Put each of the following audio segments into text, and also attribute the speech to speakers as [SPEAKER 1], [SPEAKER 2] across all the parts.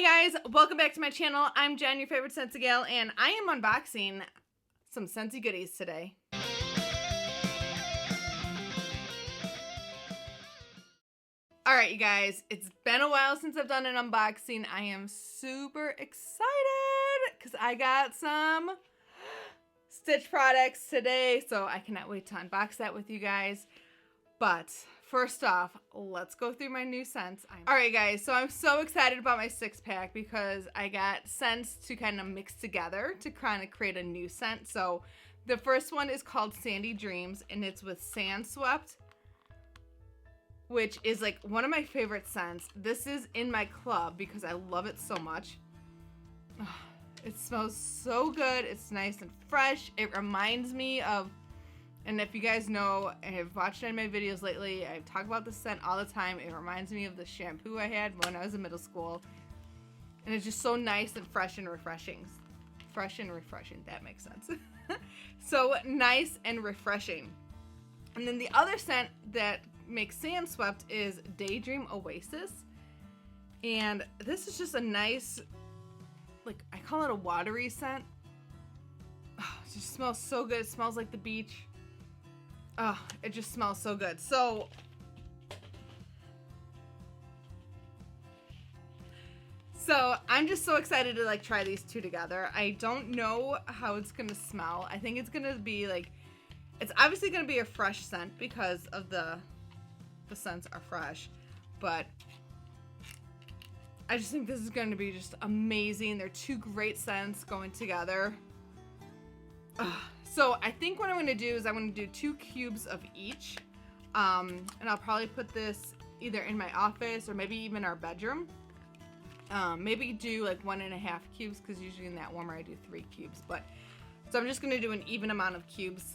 [SPEAKER 1] Hey guys, welcome back to my channel. I'm Jen, your favorite Scentsy gal, and I am unboxing some Scentsy goodies today. Alright you guys, it's been a while since I've done an unboxing. I am super excited because I got some Stitch products today, so I cannot wait to unbox that with you guys. But first off, let's go through my new scents. Alright guys, so I'm so excited about my 6-pack because I got scents to kind of mix together to kind of create a new scent. So the first one is called Sandy Dreams, and it's with Sand Swept, which is like one of my favorite scents. This is in my club because I love it so much. It smells so good. It's nice and fresh. It reminds me of, and if you guys know and have watched any of my videos lately, I talk about this scent all the time. It reminds me of the shampoo I had when I was in middle school. And it's just so nice and fresh and refreshing. Fresh and refreshing, that makes sense. So nice and refreshing. And then the other scent that makes Sand Swept is Daydream Oasis. And this is just a nice, like, I call it a watery scent. Oh, it just smells so good. It smells like the beach. Oh, it just smells so good. So I'm just so excited to like try these two together. I don't know how it's gonna smell. I think it's gonna be like, it's obviously gonna be a fresh scent because of the scents are fresh, but I just think this is going to be just amazing. They're two great scents going together. So I think what I'm going to do is I'm going to do 2 cubes of each, and I'll probably put this either in my office or maybe even our bedroom. Maybe do like 1.5 cubes because usually in that warmer I do 3 cubes. But so I'm just going to do an even amount of cubes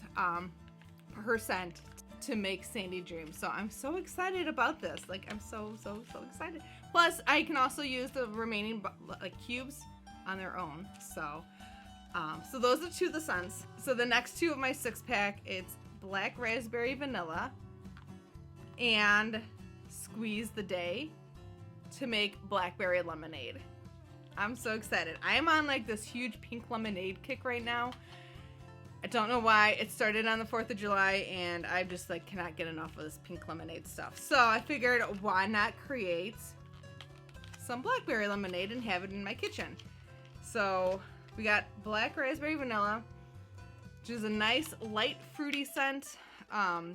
[SPEAKER 1] per scent to make Sandy Dreams. So I'm so excited about this. Like, I'm so excited. Plus I can also use the remaining like cubes on their own. So those are 2 of the scents. So the next 2 of my 6-pack, it's Black Raspberry Vanilla and Squeeze the Day to make Blackberry Lemonade. I'm so excited. I am on like this huge pink lemonade kick right now. I don't know why. It started on the 4th of July and I just like cannot get enough of this pink lemonade stuff. So I figured, why not create some blackberry lemonade and have it in my kitchen. So we got Black Raspberry Vanilla, which is a nice light fruity scent.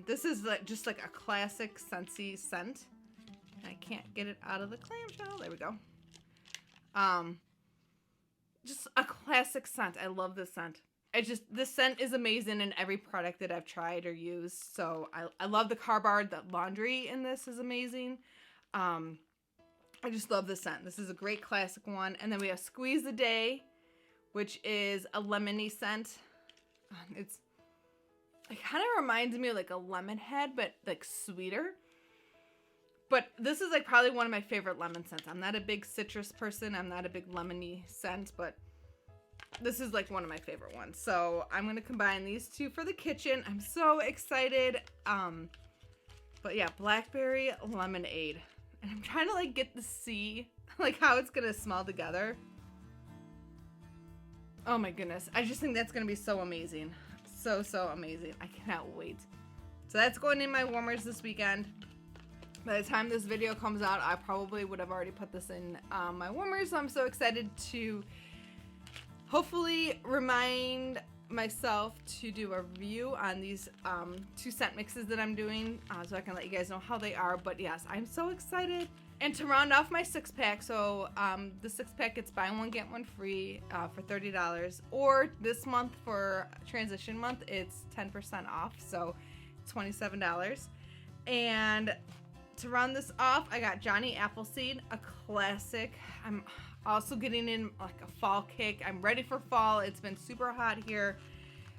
[SPEAKER 1] This is like just like a classic Scentsy scent. I can't get it out of the clamshell. There we go. Just a classic scent. I love this scent. This scent is amazing in every product that I've tried or used. So I love the cardboard. The laundry in this is amazing. I just love this scent. This is a great classic one. And then we have Squeeze the Day, which is a lemony scent. It kind of reminds me of like a lemon head, but like sweeter. But this is like probably one of my favorite lemon scents. I'm not a big citrus person. I'm not a big lemony scent, but this is like one of my favorite ones. So I'm going to combine these 2 for the kitchen. I'm so excited. But yeah, Blackberry Lemonade. And I'm trying to like get to see like how it's going to smell together. Oh my goodness. I just think that's going to be so amazing. So amazing. I cannot wait. So that's going in my warmers this weekend. By the time this video comes out, I probably would have already put this in my warmers. So I'm so excited to hopefully remind myself to do a review on these 2 scent mixes that I'm doing, so I can let you guys know how they are. But yes, I'm so excited. And to round off my 6-pack, so the 6-pack gets buy one get one free for $30, or this month for transition month it's 10% off, so $27. And to round this off, I got Johnny Appleseed, a classic. I'm also getting in like a fall kick. I'm ready for fall. It's been super hot here,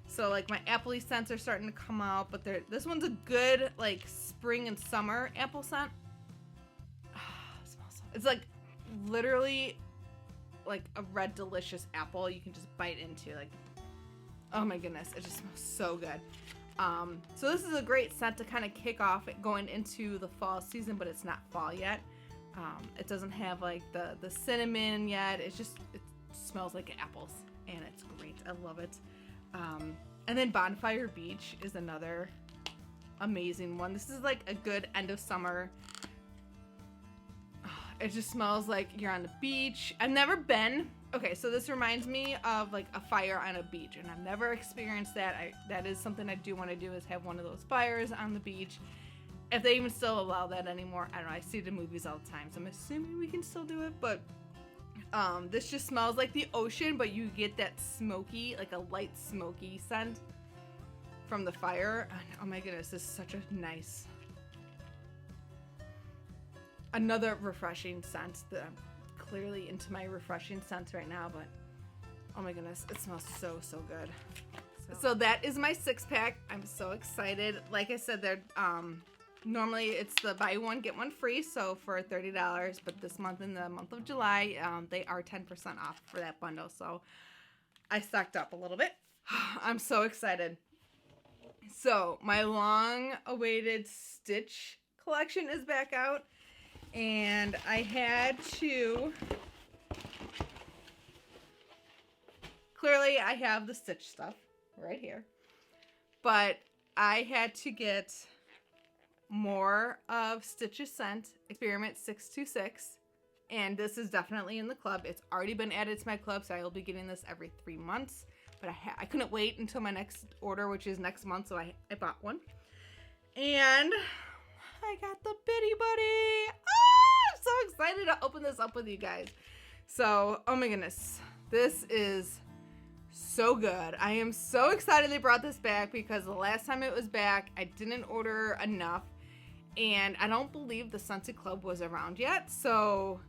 [SPEAKER 1] so like my apple scents are starting to come out. But this one's a good like spring and summer apple scent. It smells so, it's like literally like a red delicious apple you can just bite into. Like, oh my goodness, it just smells so good. So this is a great scent to kind of kick off going into the fall season, but it's not fall yet. It doesn't have like the cinnamon yet. It smells like apples, and it's great. I love it. And then Bonfire Beach is another amazing one. This is like a good end of summer. It just smells like you're on the beach. I've never been. Okay, so this reminds me of like a fire on a beach, and I've never experienced that. That is something I do want to do, is have one of those fires on the beach. If they even still allow that anymore, I don't know. I see the movies all the time, so I'm assuming we can still do it. But this just smells like the ocean, but you get that smoky, like a light smoky scent from the fire. Oh my goodness, this is such a nice, another refreshing scent. That I'm clearly into my refreshing scents right now, but oh my goodness, it smells so good. So that is my 6-pack. I'm so excited. Like I said, they're normally it's the buy one get one free, so for $30, but this month, in the month of July, they are 10% off for that bundle. So I stocked up a little bit. I'm so excited. So my long-awaited Stitch collection is back out, and I had to. Clearly, I have the Stitch stuff right here, but I had to get more of Stitch's scent, Experiment 626, and this is definitely in the club. It's already been added to my club, so I will be getting this every 3 months, but I couldn't wait until my next order, which is next month, so I bought one. And I got the Bitty Buddy. I'm so excited to open this up with you guys. So, oh my goodness, this is so good. I am so excited they brought this back, because the last time it was back, I didn't order enough, and I don't believe the Scentsy Club was around yet. So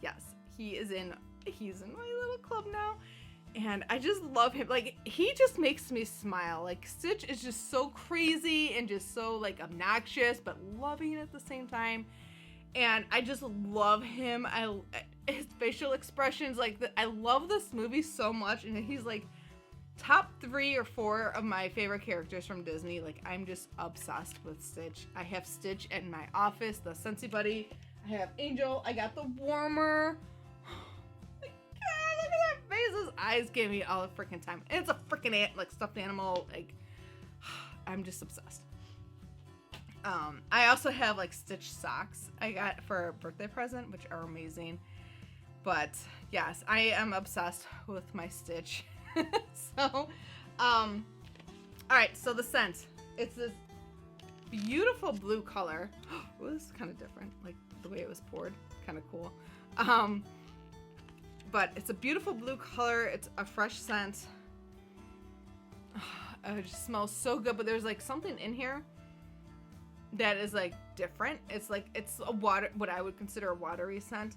[SPEAKER 1] yes, he's in my little club now, and I just love him. Like, he just makes me smile. Like, Stitch is just so crazy and just so like obnoxious, but loving at the same time. And I just love him. His facial expressions, like, I love this movie so much, and he's like top 3 or 4 of my favorite characters from Disney. Like, I'm just obsessed with Stitch. I have Stitch in my office, the Scentsy Buddy. I have Angel. I got the warmer. My God, look at that face. His eyes give me all the freaking time. And it's a freaking like stuffed animal. Like, I'm just obsessed. I also have like Stitch socks I got for a birthday present, which are amazing. But yes, I am obsessed with my Stitch. So, all right, so the scent, it's this beautiful blue color. Ooh, this is kind of different, like the way it was poured, kind of cool. But it's a beautiful blue color. It's a fresh scent. It just smells so good, but there's like something in here that is like different. It's like, it's a what I would consider a watery scent,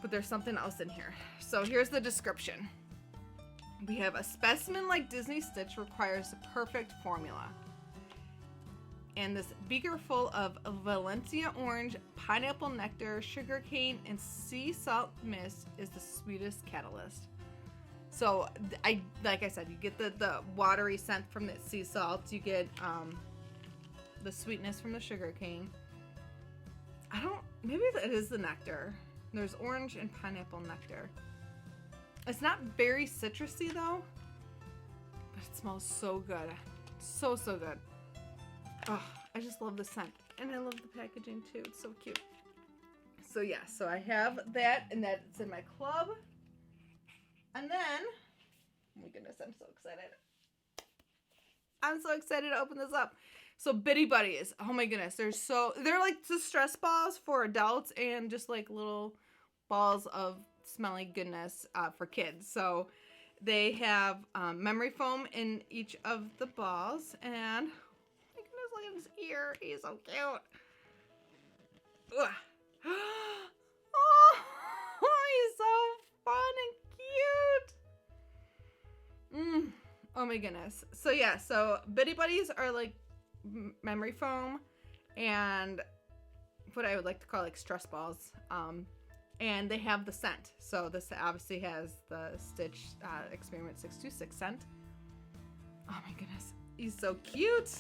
[SPEAKER 1] but there's something else in here. So here's the description. We have a specimen like Disney Stitch requires a perfect formula. And this beaker full of Valencia orange, pineapple nectar, sugarcane, and sea salt mist is the sweetest catalyst. So like I said, you get the watery scent from the sea salt. You get the sweetness from the sugarcane. Maybe it is the nectar. There's orange and pineapple nectar. It's not very citrusy though, but it smells so good. So good. Oh, I just love the scent, and I love the packaging too. It's so cute. So yeah, so I have that, and that's in my club. And then, oh my goodness, I'm so excited. I'm so excited to open this up. So Bitty Buddies, oh my goodness, they're like the stress balls for adults, and just like little balls of smelly goodness for kids. So they have memory foam in each of the balls, and oh my goodness, look at his ear. He's so cute. Ugh. Oh, he's so fun and cute. Oh my goodness. So yeah, so Bitty Buddies are like memory foam and what I would like to call like stress balls. And they have the scent. So this obviously has the Stitch Experiment 626 scent. Oh my goodness. He's so cute.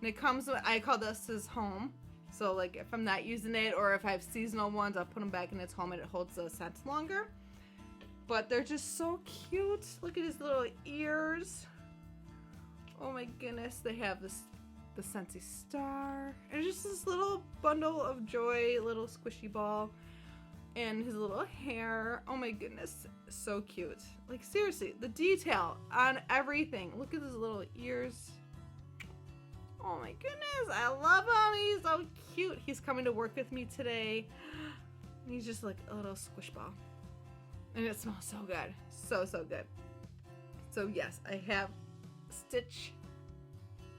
[SPEAKER 1] And it comes with, I call this his home. So like if I'm not using it, or if I have seasonal ones, I'll put them back in its home and it holds the scents longer. But they're just so cute. Look at his little ears. Oh my goodness. They have the Scentsy star. And just this little bundle of joy, little squishy ball. And his little hair. Oh my goodness. So cute. Like seriously, the detail on everything. Look at his little ears. Oh my goodness. I love him. He's so cute. He's coming to work with me today. And he's just like a little squish ball. And it smells so good. So, so good. So yes, I have Stitch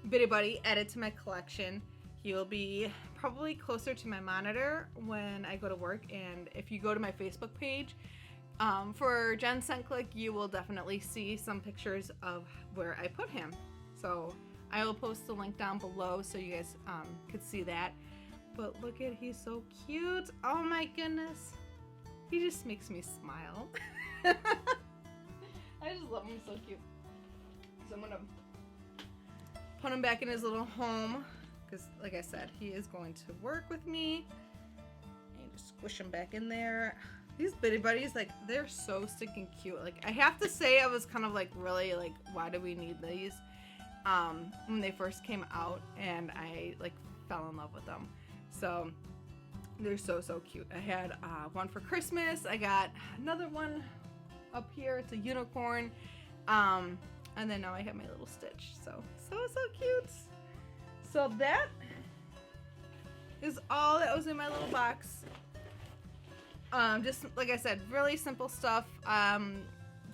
[SPEAKER 1] Bitty Buddy added to my collection. He will be probably closer to my monitor when I go to work. And if you go to my Facebook page, for Jenn Scent Click, you will definitely see some pictures of where I put him. So I will post the link down below so you guys could see that. But look at, he's so cute. Oh my goodness. He just makes me smile. I just love him, so cute. So I'm gonna put him back in his little home because, like I said, he is going to work with me. And just squish him back in there. These Bitty Buddies, like, they're so stinking cute. Like, I have to say, I was kind of like, really, like, why do we need these? When they first came out, and I like fell in love with them. So they're so, so cute. I had one for Christmas. I got another one up here. It's a unicorn. And then now I have my little Stitch. So, so cute. So that is all that was in my little box. Just like I said, really simple stuff.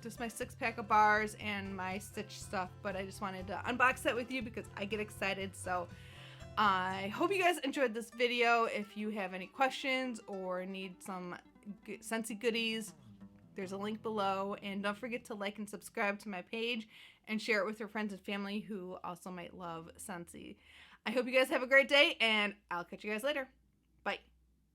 [SPEAKER 1] Just my 6-pack of bars and my Stitch stuff. But I just wanted to unbox that with you because I get excited. So I hope you guys enjoyed this video. If you have any questions or need some Scentsy goodies, there's a link below. And don't forget to like and subscribe to my page and share it with your friends and family who also might love Scentsy. I hope you guys have a great day, and I'll catch you guys later. Bye.